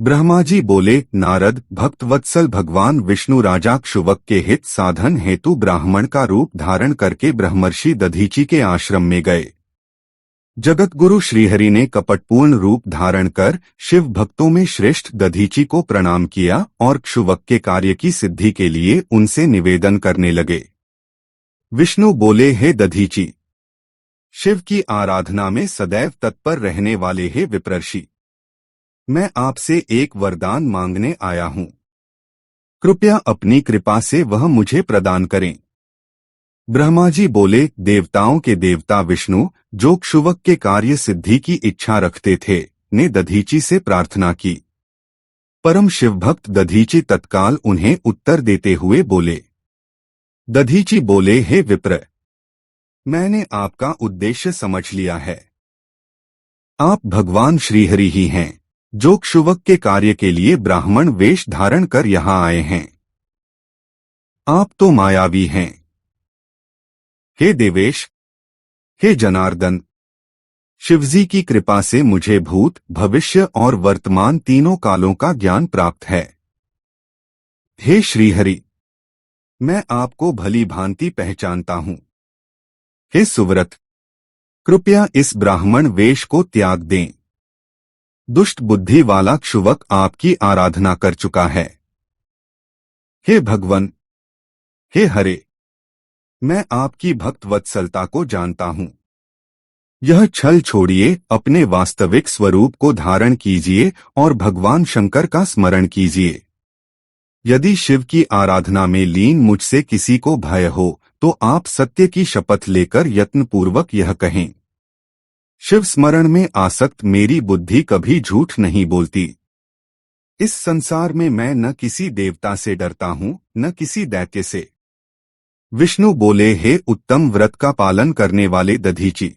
ब्रह्मा जी बोले, नारद, भक्तवत्सल भगवान विष्णु राजा क्षुवक के हित साधन हेतु ब्राह्मण का रूप धारण करके ब्रह्मर्षि दधीची के आश्रम में गए। जगतगुरु श्रीहरि ने कपटपूर्ण रूप धारण कर शिव भक्तों में श्रेष्ठ दधीची को प्रणाम किया और क्षुवक के कार्य की सिद्धि के लिए उनसे निवेदन करने लगे। विष्णु बोले, हे दधीची, शिव की आराधना में सदैव तत्पर रहने वाले हे विप्रर्षि, मैं आपसे एक वरदान मांगने आया हूँ। कृपया अपनी कृपा से वह मुझे प्रदान करें। ब्रह्मा जी बोले, देवताओं के देवता विष्णु, जो क्षुवक के कार्य सिद्धि की इच्छा रखते थे, ने दधीची से प्रार्थना की। परम शिवभक्त दधीची तत्काल उन्हें उत्तर देते हुए बोले। दधीची बोले, हे विप्र, मैंने आपका उद्देश्य समझ लिया है। आप भगवान श्रीहरि ही हैं, जो क्षुवक के कार्य के लिए ब्राह्मण वेश धारण कर यहाँ आए हैं। आप तो मायावी हैं। हे देवेश, हे जनार्दन, शिवजी की कृपा से मुझे भूत, भविष्य और वर्तमान तीनों कालों का ज्ञान प्राप्त है। हे श्रीहरि, मैं आपको भली भांति पहचानता हूँ। हे सुव्रत, कृपया इस ब्राह्मण वेश को त्याग दें। दुष्ट बुद्धि वाला क्षुवक आपकी आराधना कर चुका है। हे भगवन, हे हरे, मैं आपकी भक्त वत्सलता को जानता हूँ। यह छल छोड़िए, अपने वास्तविक स्वरूप को धारण कीजिए और भगवान शंकर का स्मरण कीजिए। यदि शिव की आराधना में लीन मुझसे किसी को भय हो तो आप सत्य की शपथ लेकर यत्नपूर्वक यह कहें। शिव स्मरण में आसक्त मेरी बुद्धि कभी झूठ नहीं बोलती। इस संसार में मैं न किसी देवता से डरता हूँ, न किसी दैत्य से। विष्णु बोले, हे उत्तम व्रत का पालन करने वाले दधीची,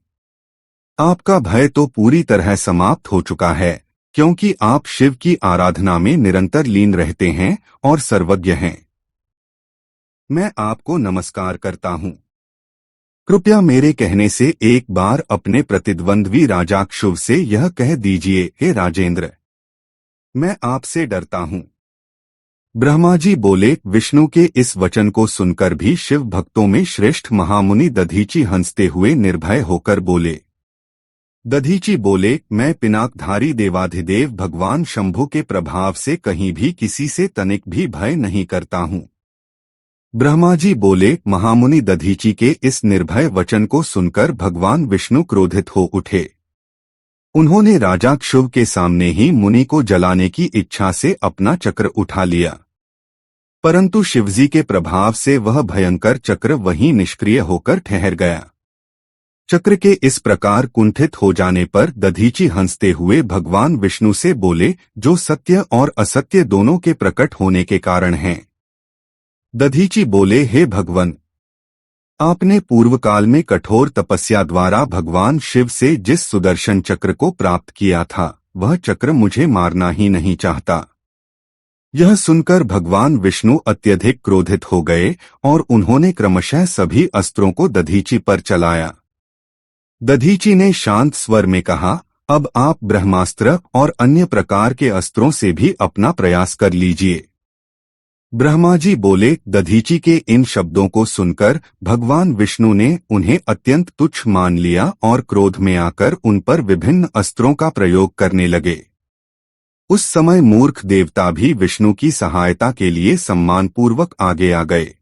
आपका भय तो पूरी तरह समाप्त हो चुका है, क्योंकि आप शिव की आराधना में निरंतर लीन रहते हैं और सर्वज्ञ हैं। मैं आपको नमस्कार करता हूँ। कृपया मेरे कहने से एक बार अपने प्रतिद्वंद्वी राजा क्षुव से यह कह दीजिए, हे राजेंद्र, मैं आपसे डरता हूँ। ब्रह्मा जी बोले, विष्णु के इस वचन को सुनकर भी शिव भक्तों में श्रेष्ठ महामुनि दधीची हंसते हुए निर्भय होकर बोले। दधीची बोले, मैं पिनाकधारी देवाधिदेव भगवान शंभु के प्रभाव से कहीं भी किसी से तनिक भी भय नहीं करता हूँ। ब्रह्मा जी बोले, महामुनि दधीची के इस निर्भय वचन को सुनकर भगवान विष्णु क्रोधित हो उठे। उन्होंने राजा क्षुव के सामने ही मुनि को जलाने की इच्छा से अपना चक्र उठा लिया, परंतु शिवजी के प्रभाव से वह भयंकर चक्र वहीं निष्क्रिय होकर ठहर गया। चक्र के इस प्रकार कुंठित हो जाने पर दधीची हंसते हुए भगवान विष्णु से बोले, जो सत्य और असत्य दोनों के प्रकट होने के कारण हैं। दधीची बोले, हे भगवन, आपने पूर्व काल में कठोर तपस्या द्वारा भगवान शिव से जिस सुदर्शन चक्र को प्राप्त किया था, वह चक्र मुझे मारना ही नहीं चाहता। यह सुनकर भगवान विष्णु अत्यधिक क्रोधित हो गए और उन्होंने क्रमशः सभी अस्त्रों को दधीची पर चलाया। दधीची ने शांत स्वर में कहा, अब आप ब्रह्मास्त्र और अन्य प्रकार के अस्त्रों से भी अपना प्रयास कर लीजिए। ब्रह्मा जी बोले। दधीची के इन शब्दों को सुनकर भगवान विष्णु ने उन्हें अत्यंत तुच्छ मान लिया और क्रोध में आकर उन पर विभिन्न अस्त्रों का प्रयोग करने लगे। उस समय मूर्ख देवता भी विष्णु की सहायता के लिए सम्मानपूर्वक आगे आ गए।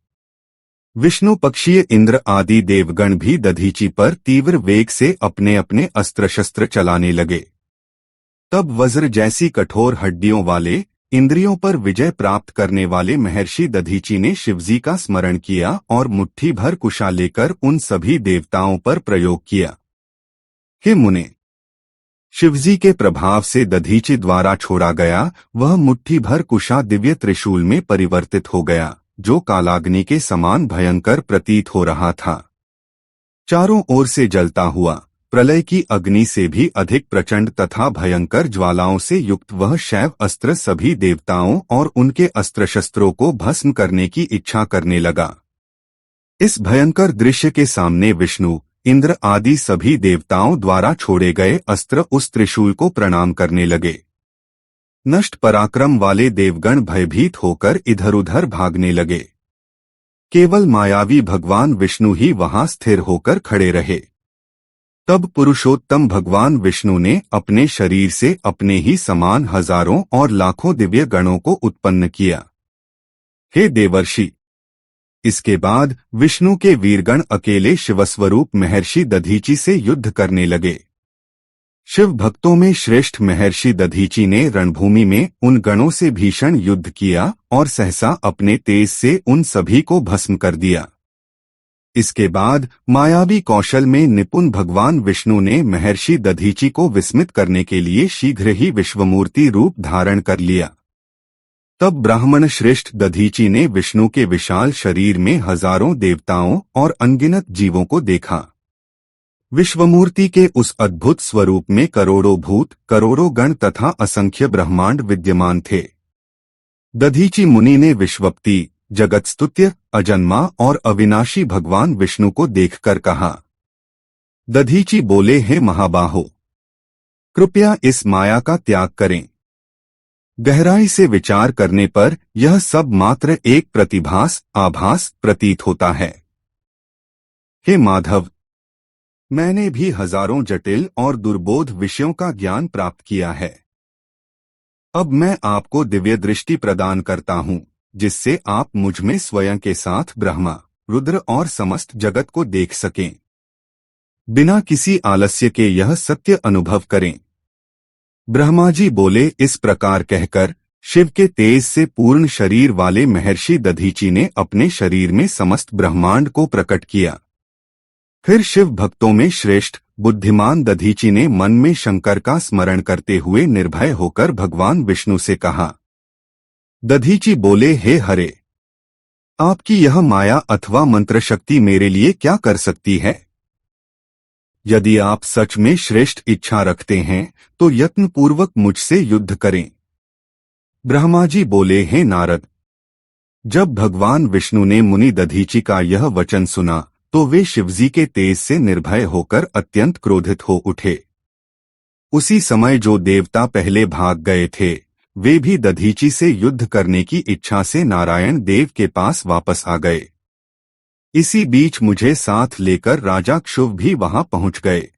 विष्णु पक्षीय इंद्र आदि देवगण भी दधीची पर तीव्र वेग से अपने अपने अस्त्र शस्त्र चलाने लगे। तब वज्र जैसी कठोर हड्डियों वाले, इंद्रियों पर विजय प्राप्त करने वाले महर्षि दधीची ने शिवजी का स्मरण किया और मुट्ठी भर कुशा लेकर उन सभी देवताओं पर प्रयोग किया। हे मुने, शिवजी के प्रभाव से दधीची द्वारा छोड़ा गया वह मुट्ठी भर कुशा दिव्य त्रिशूल में परिवर्तित हो गया, जो कालाग्नि के समान भयंकर प्रतीत हो रहा था। चारों ओर से जलता हुआ, प्रलय की अग्नि से भी अधिक प्रचंड तथा भयंकर ज्वालाओं से युक्त वह शैव अस्त्र सभी देवताओं और उनके अस्त्र शस्त्रों को भस्म करने की इच्छा करने लगा। इस भयंकर दृश्य के सामने विष्णु, इंद्र आदि सभी देवताओं द्वारा छोड़े गए अस्त्र उस त्रिशूल को प्रणाम करने लगे। नष्ट पराक्रम वाले देवगण भयभीत होकर इधर-उधर भागने लगे। केवल मायावी भगवान विष्णु ही वहां स्थिर होकर खड़े रहे। तब पुरुषोत्तम भगवान विष्णु ने अपने शरीर से अपने ही समान हजारों और लाखों दिव्य गणों को उत्पन्न किया। हे देवर्षि, इसके बाद विष्णु के वीरगण अकेले शिवस्वरूप महर्षि दधीचि से युद्ध करने लगे। शिव भक्तों में श्रेष्ठ महर्षि दधीचि ने रणभूमि में उन गणों से भीषण युद्ध किया और सहसा अपने तेज से उन सभी को भस्म कर दिया। इसके बाद मायावी कौशल में निपुण भगवान विष्णु ने महर्षि दधीचि को विस्मित करने के लिए शीघ्र ही विश्वमूर्ति रूप धारण कर लिया। तब ब्राह्मण श्रेष्ठ दधीचि ने विष्णु के विशाल शरीर में हजारों देवताओं और अनगिनत जीवों को देखा। विश्वमूर्ति के उस अद्भुत स्वरूप में करोड़ों भूत, करोड़ों गण तथा असंख्य ब्रह्मांड विद्यमान थे। दधीचि मुनि ने विश्वप्ति, जगतस्तुत्य, अजन्मा और अविनाशी भगवान विष्णु को देखकर कहा। दधीचि बोले, हे महाबाहो, कृपया इस माया का त्याग करें। गहराई से विचार करने पर यह सब मात्र एक प्रतिभास, आभास प्रतीत होता है। हे माधव, मैंने भी हजारों जटिल और दुर्बोध विषयों का ज्ञान प्राप्त किया है। अब मैं आपको दिव्य दृष्टि प्रदान करता हूँ, जिससे आप मुझ में स्वयं के साथ ब्रह्मा, रुद्र और समस्त जगत को देख सकें। बिना किसी आलस्य के यह सत्य अनुभव करें। ब्रह्मा जी बोले। इस प्रकार कहकर शिव के तेज से पूर्ण शरीर वाले महर्षि दधीचि ने अपने शरीर में समस्त ब्रह्मांड को प्रकट किया। फिर शिव भक्तों में श्रेष्ठ बुद्धिमान दधीचि ने मन में शंकर का स्मरण करते हुए निर्भय होकर भगवान विष्णु से कहा। दधीचि बोले, हे हरे, आपकी यह माया अथवा मंत्र शक्ति मेरे लिए क्या कर सकती है? यदि आप सच में श्रेष्ठ इच्छा रखते हैं तो यत्नपूर्वक मुझसे युद्ध करें। ब्रह्मा जी बोले, हे नारद, जब भगवान विष्णु ने मुनि दधीचि का यह वचन सुना तो वे शिवजी के तेज से निर्भय होकर अत्यंत क्रोधित हो उठे। उसी समय जो देवता पहले भाग गए थे वे भी दधीचि से युद्ध करने की इच्छा से नारायण देव के पास वापस आ गए। इसी बीच मुझे साथ लेकर राजा क्षुभ भी वहां पहुंच गए।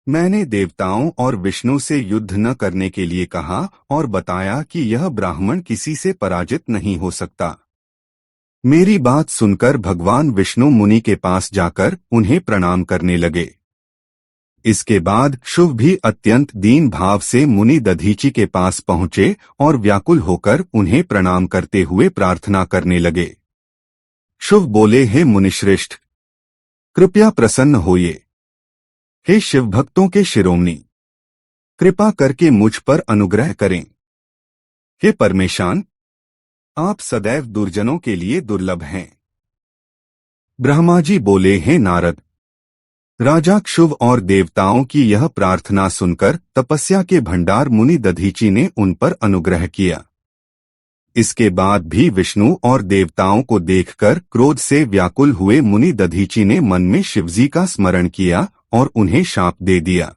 मैंने देवताओं और विष्णु से युद्ध न करने के लिए कहा और बताया कि यह ब्राह्मण किसी से पराजित नहीं हो सकता। मेरी बात सुनकर भगवान विष्णु मुनि के पास जाकर उन्हें प्रणाम करने लगे। इसके बाद शुभ भी अत्यंत दीन भाव से मुनि दधीचि के पास पहुंचे और व्याकुल होकर उन्हें प्रणाम करते हुए प्रार्थना करने लगे। शुभ बोले, हे मुनिश्रेष्ठ, कृपया प्रसन्न होइए। हे शिव भक्तों के शिरोमणि, कृपा करके मुझ पर अनुग्रह करें। हे परमेशान, आप सदैव दुर्जनों के लिए दुर्लभ हैं। ब्रह्मा जी बोले, हे नारद, राजा क्षुभ और देवताओं की यह प्रार्थना सुनकर तपस्या के भंडार मुनि दधीचि ने उन पर अनुग्रह किया। इसके बाद भी विष्णु और देवताओं को देखकर क्रोध से व्याकुल हुए मुनि दधीचि ने मन में शिवजी का स्मरण किया और उन्हें शाप दे दिया।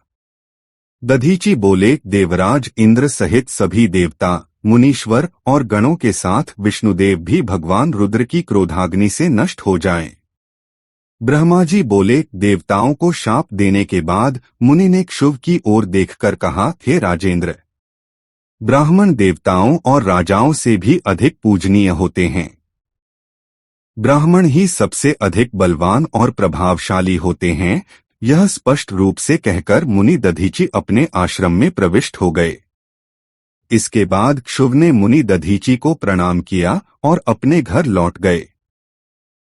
दधीचि बोले, देवराज इंद्र सहित सभी देवता, मुनीश्वर और गणों के साथ विष्णुदेव भी भगवान रुद्र की क्रोधाग्नि से नष्ट हो जाएं। ब्रह्मा जी बोले, देवताओं को शाप देने के बाद मुनि ने क्षुभ की ओर देखकर कहा, हे राजेंद्र, ब्राह्मण देवताओं और राजाओं से भी अधिक पूजनीय होते हैं। ब्राह्मण ही सबसे अधिक बलवान और प्रभावशाली होते हैं। यह स्पष्ट रूप से कहकर मुनि दधीचि अपने आश्रम में प्रविष्ट हो गए। इसके बाद क्षुभ ने मुनि दधीचि को प्रणाम किया और अपने घर लौट गए।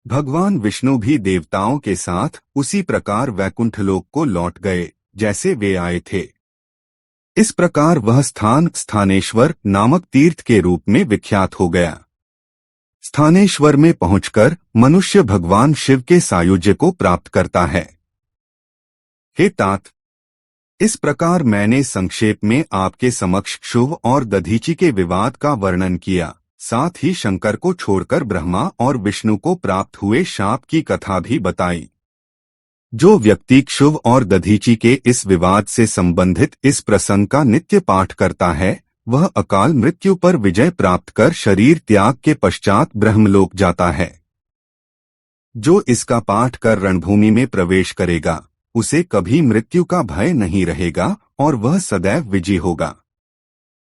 भगवान विष्णु भी देवताओं के साथ उसी प्रकार वैकुंठ लोक को लौट गए जैसे वे आए थे। इस प्रकार वह स्थान स्थानेश्वर नामक तीर्थ के रूप में विख्यात हो गया। स्थानेश्वर में पहुंचकर मनुष्य भगवान शिव के सायुज्य को प्राप्त करता है। हे तात, इस प्रकार मैंने संक्षेप में आपके समक्ष क्षुभ और दधीचि के विवाद का वर्णन किया। साथ ही शंकर को छोड़कर ब्रह्मा और विष्णु को प्राप्त हुए शाप की कथा भी बताई। जो व्यक्ति क्षुभ और दधीचि के इस विवाद से संबंधित इस प्रसंग का नित्य पाठ करता है वह अकाल मृत्यु पर विजय प्राप्त कर शरीर त्याग के पश्चात ब्रह्मलोक जाता है। जो इसका पाठ कर रणभूमि में प्रवेश करेगा, उसे कभी मृत्यु का भय नहीं रहेगा और वह सदैव विजयी होगा।